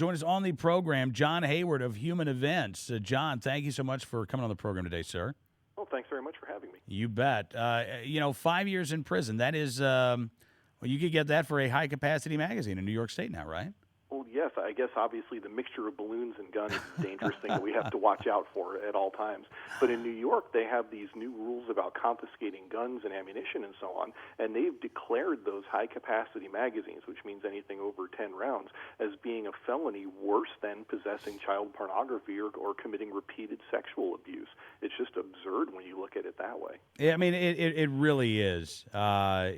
join us on the program, John Hayward of Human Events. John, thank you so much for coming on the program today, sir. Well, thanks very much for having me. You bet. 5 years in prison, that is, well, you could get that for a high-capacity magazine in New York State now, right? Well, yes, I guess obviously the mixture of balloons and guns is a dangerous thing that we have to watch out for at all times. But in New York, they have these new rules about confiscating guns and ammunition and so on, and they've declared those high-capacity magazines, which means anything over 10 rounds, as being a felony worse than possessing child pornography or committing repeated sexual abuse. It's just absurd when you look at it that way. Yeah, I mean, it really is. When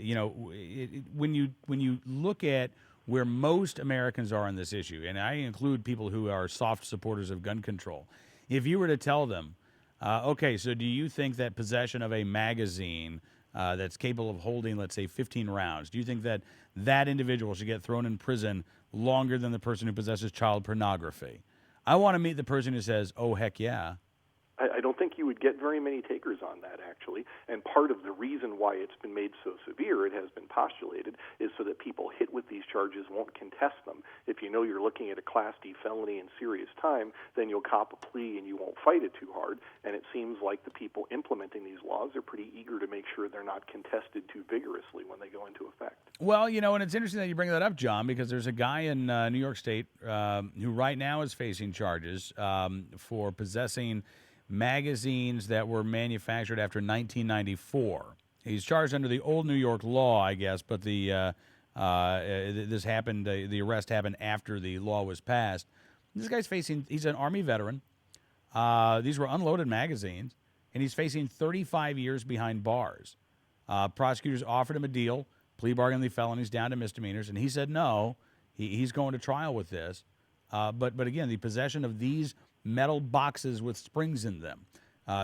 you look at where most Americans are on this issue, and I include people who are soft supporters of gun control, if you were to tell them, okay, so do you think that possession of a magazine that's capable of holding, let's say, 15 rounds, do you think that that individual should get thrown in prison longer than the person who possesses child pornography? I want to meet the person who says, oh, heck yeah. I don't think you would get very many takers on that, actually. And part of the reason why it's been made so severe, it has been postulated, is so that people hit with these charges won't contest them. If you know you're looking at a Class D felony in serious time, then you'll cop a plea and you won't fight it too hard. And it seems like the people implementing these laws are pretty eager to make sure they're not contested too vigorously when they go into effect. Well, and it's interesting that you bring that up, John, because there's a guy in New York State who right now is facing charges for possessing magazines that were manufactured after 1994. He's charged under the old New York law, I guess, but the arrest happened after the law was passed. This guy's he's an Army veteran. These were unloaded magazines, and he's facing 35 years behind bars. Prosecutors offered him a deal, plea bargain the felonies down to misdemeanors, and he said no. He's going to trial with this. But again, the possession of these metal boxes with springs in them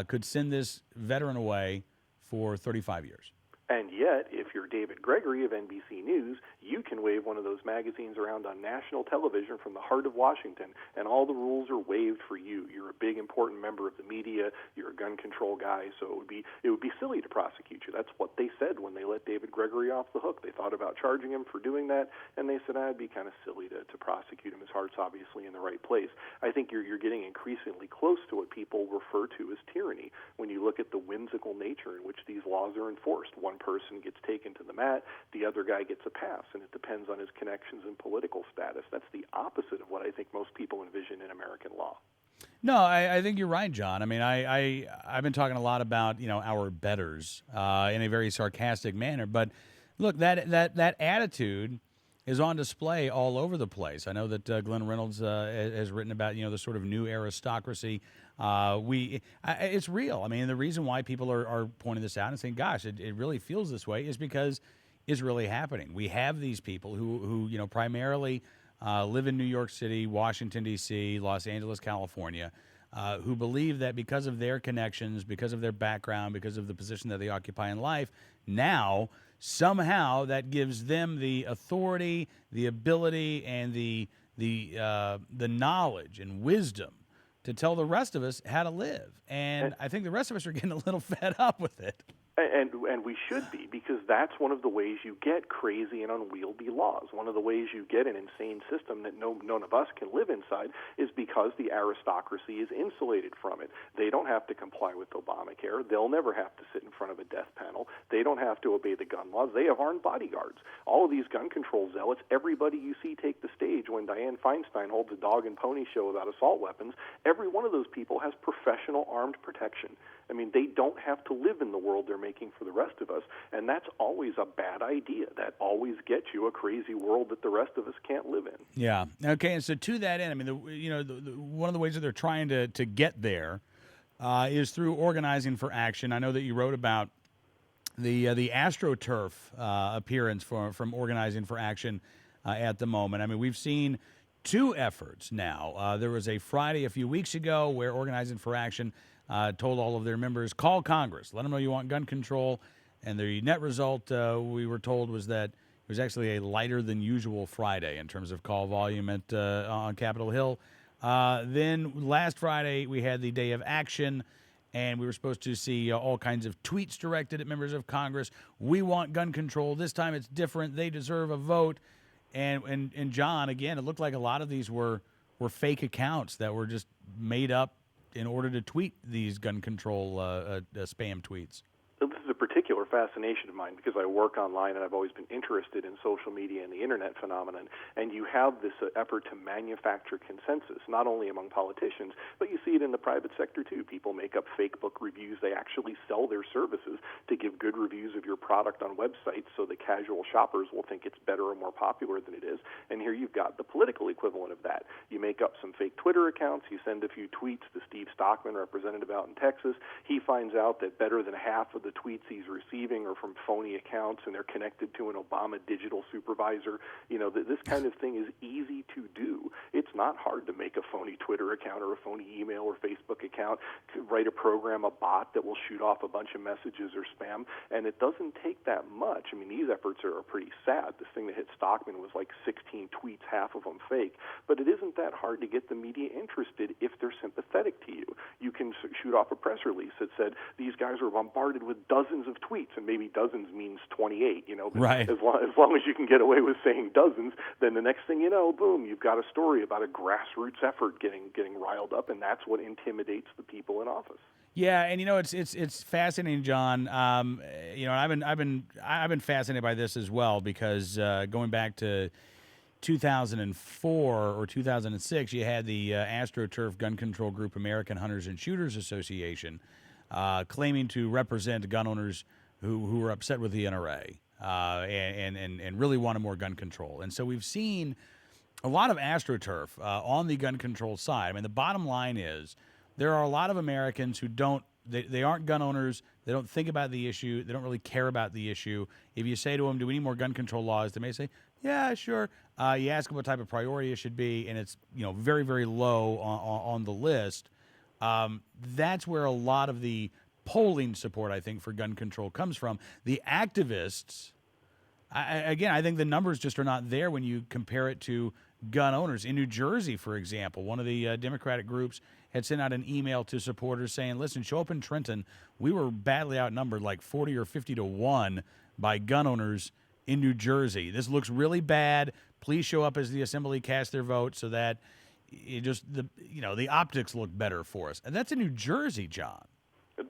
could send this veteran away for 35 years. And yet, if you're David Gregory of NBC News, you can wave one of those magazines around on national television from the heart of Washington, and all the rules are waived for you. You're a big, important member of the media. You're a gun control guy, so it would be silly to prosecute you. That's what they said when they let David Gregory off the hook. They thought about charging him for doing that, and they said, it'd be kind of silly to prosecute him. His heart's obviously in the right place. I think you're getting increasingly close to what people refer to as tyranny when you look at the whimsical nature in which these laws are enforced. One person gets taken to the mat, the other guy gets a pass, and it depends on his connections and political status. That's the opposite of what I think most people envision in American law. No, I think you're right, John. I mean, I've been talking a lot about our betters in a very sarcastic manner, but look, that attitude is on display all over the place. I know that Glenn Reynolds has written about the sort of new aristocracy. It's real. I mean, the reason why people are pointing this out and saying, "Gosh, it really feels this way," is because it's really happening. We have these people who primarily live in New York City, Washington D.C., Los Angeles, California, who believe that because of their connections, because of their background, because of the position that they occupy in life, now somehow that gives them the authority, the ability, and the knowledge and wisdom to tell the rest of us how to live. And I think the rest of us are getting a little fed up with it. And we should be, because that's one of the ways you get crazy and unwieldy laws. One of the ways you get an insane system that none of us can live inside is because the aristocracy is insulated from it. They don't have to comply with Obamacare. They'll never have to sit in front of a death panel. They don't have to obey the gun laws. They have armed bodyguards. All of these gun control zealots, everybody you see take the stage when Dianne Feinstein holds a dog and pony show about assault weapons, every one of those people has professional armed protection. I mean, they don't have to live in the world they're making for the rest of us, and that's always a bad idea. That always gets you a crazy world that the rest of us can't live in. Yeah. Okay. And so to that end, I mean, one of the ways that they're trying to get there is through organizing for action. I know that you wrote about the AstroTurf appearance from Organizing for Action at the moment. I mean, we've seen two efforts now. There was a Friday a few weeks ago where Organizing for Action told all of their members, call Congress, let them know you want gun control. And the net result, we were told, was that it was actually a lighter than usual Friday in terms of call volume on Capitol Hill. Then last Friday, we had the Day of Action, and we were supposed to see all kinds of tweets directed at members of Congress. We want gun control. This time it's different. They deserve a vote. And John, again, it looked like a lot of these were fake accounts that were just made up in order to tweet these gun control spam tweets. This is a particular fascination of mine because I work online and I've always been interested in social media and the internet phenomenon. And you have this effort to manufacture consensus, not only among politicians, but you see it in the private sector too. People make up fake book reviews. They actually sell their services to give good reviews of your product on websites so the casual shoppers will think it's better or more popular than it is. And here you've got the political equivalent of that. You make up some fake Twitter accounts. You send a few tweets to Steve Stockman, representative out in Texas. He finds out that better than half of the tweets he's receiving are from phony accounts and they're connected to an Obama digital supervisor. You know, this kind of thing is easy to do. It's not hard to make a phony Twitter account or a phony email or Facebook account, to write a program, a bot that will shoot off a bunch of messages or spam, and it doesn't take that much. I mean, these efforts are pretty sad. This thing that hit Stockman was like 16 tweets, half of them fake, but it isn't that hard to get the media interested if they're sympathetic to you. You can shoot off a press release that said these guys were bombarded with dozens of tweets, and maybe dozens means 28, you know, but right. as long as you can get away with saying dozens, then the next thing you know, boom, you've got a story about a grassroots effort getting riled up, and that's what intimidates the people in office. Yeah, and you know it's fascinating, John. You know, I've been fascinated by this as well because going back to 2004 or 2006, you had the AstroTurf gun control group, American Hunters and Shooters Association, claiming to represent gun owners who were upset with the NRA and really wanted more gun control. And so we've seen a lot of AstroTurf on the gun control side. I mean, the bottom line is there are a lot of Americans who they aren't gun owners. They don't think about the issue. They don't really care about the issue. If you say to them, do we need more gun control laws? They may say, yeah, sure. You ask them what type of priority it should be, and it's, you know, very, very low on the list. That's where a lot of the polling support, I think, for gun control comes from. The activists, I think the numbers just are not there when you compare it to gun owners. In New Jersey, for example, one of the Democratic groups had sent out an email to supporters saying, listen, show up in Trenton. We were badly outnumbered, like 40 or 50 to 1 by gun owners in New Jersey. This looks really bad. Please show up as the assembly cast their vote so that it just the optics look better for us. And that's in New Jersey, John.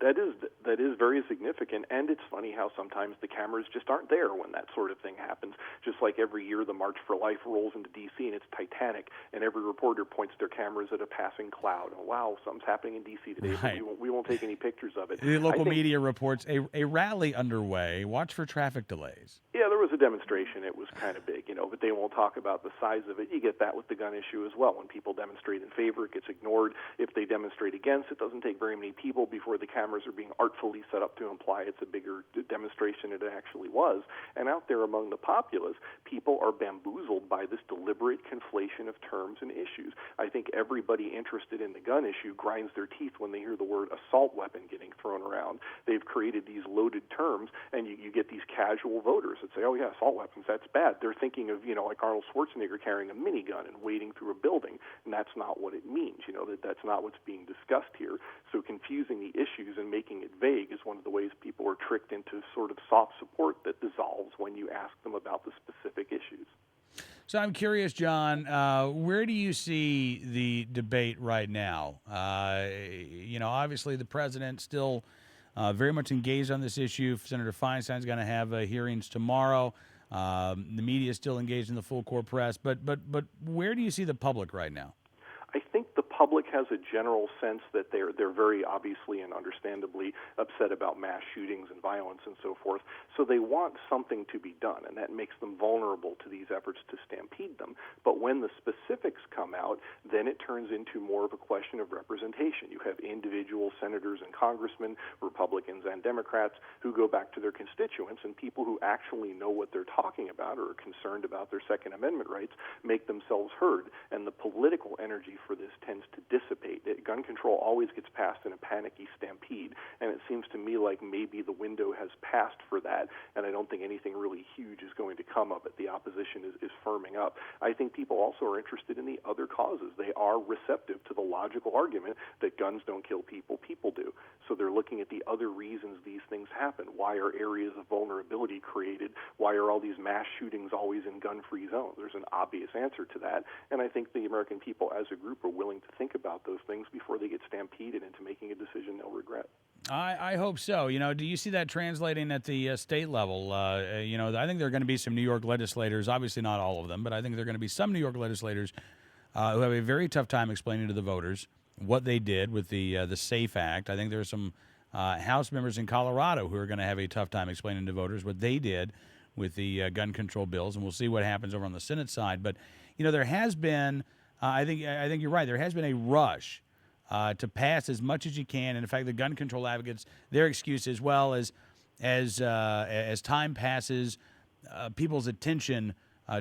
That is very significant, and it's funny how sometimes the cameras just aren't there when that sort of thing happens. Just like every year the March for Life rolls into D.C. and it's Titanic, and every reporter points their cameras at a passing cloud. Oh, wow, something's happening in D.C. today, right. but we won't take any pictures of it. The local media reports a rally underway. Watch for traffic delays. Yeah, there was a demonstration. It was kind of big, but they won't talk about the size of it. You get that with the gun issue as well. When people demonstrate in favor, it gets ignored. If they demonstrate against, it doesn't take very many people before the cameras are being artfully set up to imply it's a bigger demonstration than it actually was. And out there among the populace, people are bamboozled by this deliberate conflation of terms and issues. I think everybody interested in the gun issue grinds their teeth when they hear the word assault weapon getting thrown around. They've created these loaded terms, and you get these casual voters that say, oh, yeah, assault weapons, that's bad. They're thinking of, like Arnold Schwarzenegger carrying a minigun and wading through a building, and that's not what it means. That's not what's being discussed here. So confusing the issues and making it vague is one of the ways people are tricked into sort of soft support that dissolves when you ask them about the specific issues. So I'm curious, John, where do you see the debate right now? Obviously the president still very much engaged on this issue. Senator Feinstein's going to have hearings tomorrow. The media is still engaged in the full court press. But where do you see the public right now? I think the public has a general sense that they're very obviously and understandably upset about mass shootings and violence and so forth. So they want something to be done, and that makes them vulnerable to these efforts to stampede them. But when the specifics come out, then it turns into more of a question of representation. You have individual senators and congressmen, Republicans and Democrats, who go back to their constituents, and people who actually know what they're talking about or are concerned about their Second Amendment rights make themselves heard. And the political energy for this tends to dissipate. Gun control always gets passed in a panicky stampede, and it seems to me like maybe the window has passed for that, and I don't think anything really huge is going to come of it. The opposition is firming up. I think people also are interested in the other causes. They are receptive to the logical argument that guns don't kill people, people do. So they're looking at the other reasons these things happen. Why are areas of vulnerability created? Why are all these mass shootings always in gun-free zones? There's an obvious answer to that, and I think the American people as a group are willing to think about those things before they get stampeded into making a decision they'll regret. I hope so. Do you see that translating at the state level? I think there are going to be some New York legislators, obviously not all of them, but I think there are going to be some New York legislators who have a very tough time explaining to the voters what they did with the SAFE Act. I think there are some House members in Colorado who are going to have a tough time explaining to voters what they did with the gun control bills, and we'll see what happens over on the Senate side. But there has been, I think you're right. There has been a rush to pass as much as you can, and in fact, the gun control advocates, their excuse as well as time passes, people's attention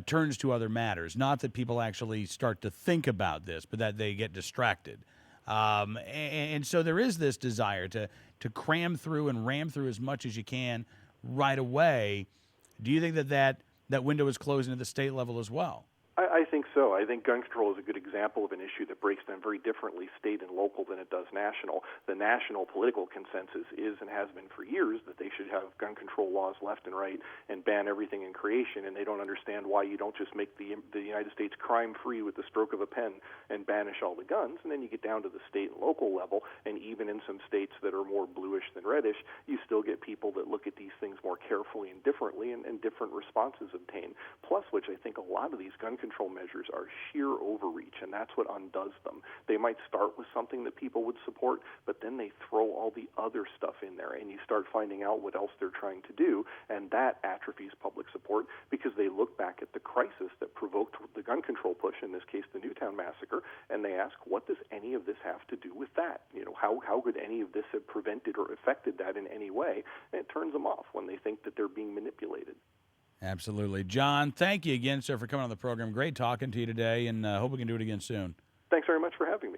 turns to other matters. Not that people actually start to think about this, but that they get distracted. And so there is this desire to cram through and ram through as much as you can right away. Do you think that window is closing at the state level as well? I think so. I think gun control is a good example of an issue that breaks down very differently state and local than it does national. The national political consensus is and has been for years that they should have gun control laws left and right and ban everything in creation, and they don't understand why you don't just make the United States crime-free with the stroke of a pen and banish all the guns. And then you get down to the state and local level, and even in some states that are more bluish than reddish, you still get people that look at these things more carefully and differently, and different responses obtain. Plus, which I think a lot of these gun control measures are sheer overreach, and that's what undoes them. They might start with something that people would support, but then they throw all the other stuff in there, and you start finding out what else they're trying to do, and that atrophies public support because they look back at the crisis that provoked the gun control push, in this case the Newtown massacre, and they ask, what does any of this have to do with that? How could any of this have prevented or affected that in any way? And it turns them off when they think that they're being manipulated. Absolutely. John, thank you again, sir, for coming on the program. Great talking to you today, and hope we can do it again soon. Thanks very much for having me.